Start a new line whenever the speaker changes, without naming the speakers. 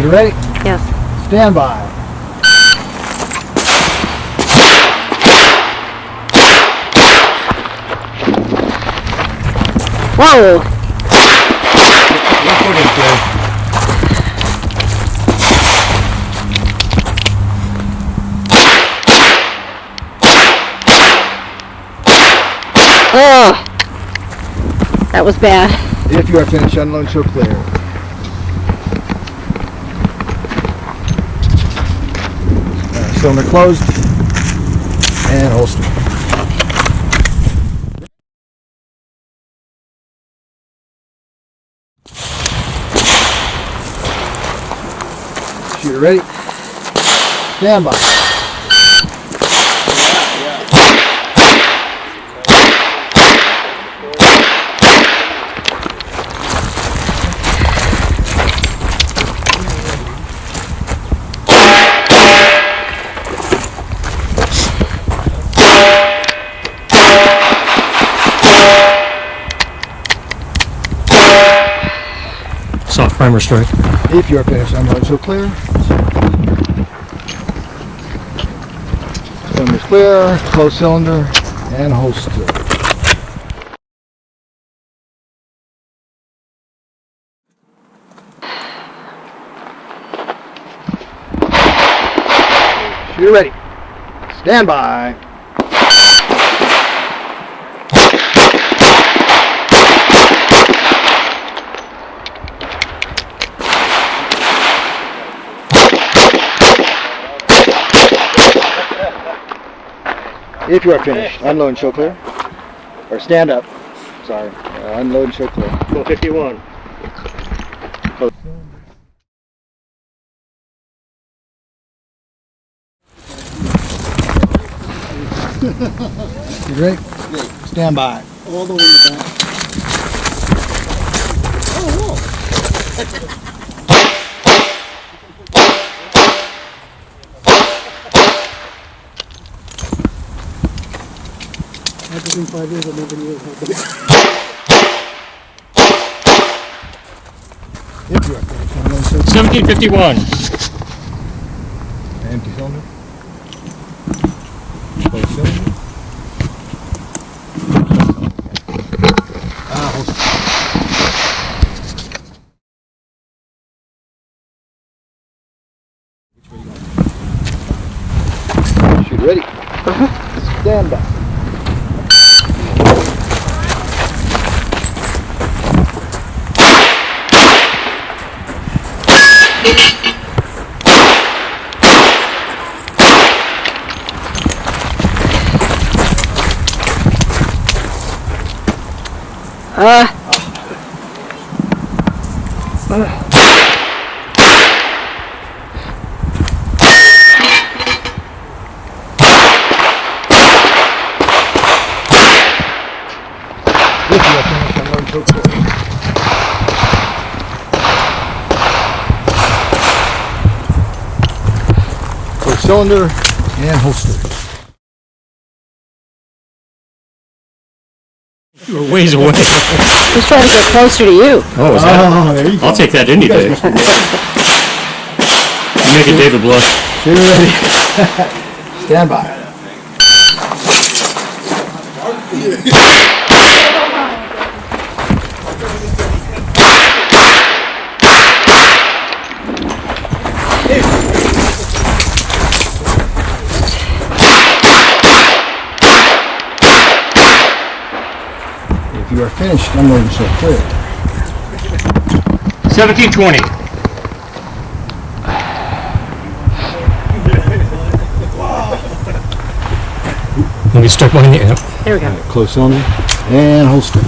Shooter ready?
Yes.
Stand by.
Whoa! Oh! That was bad.
If you are finished, unload, show clear. Cylinder closed and holster. Shooter ready? Stand by.
Soft primer strike.
If you are finished, unload, show clear. Cylinder's clear, close cylinder, and holster. Shooter ready. Stand by. If you are finished, unload and show clear. Or stand up. Sorry. Unload and show clear.
451.
You ready? Stand by.
All the way in the back. Oh, After 5 years, I've never knew how to.
If you are finished, unload and show clear.
1751.
Empty cylinder. Close cylinder. Holster. Shooter ready? Stand by. If you are finished, unload and show clear. Close cylinder and holster.
You were ways away.
He's trying to get closer to you.
Oh, is that?
There you go.
I'll take that any day. You make it David blush.
Shooter ready? Stand by. If you are finished, unload and show clear.
1720. Let me start mine.
There we go.
Close cylinder and holster.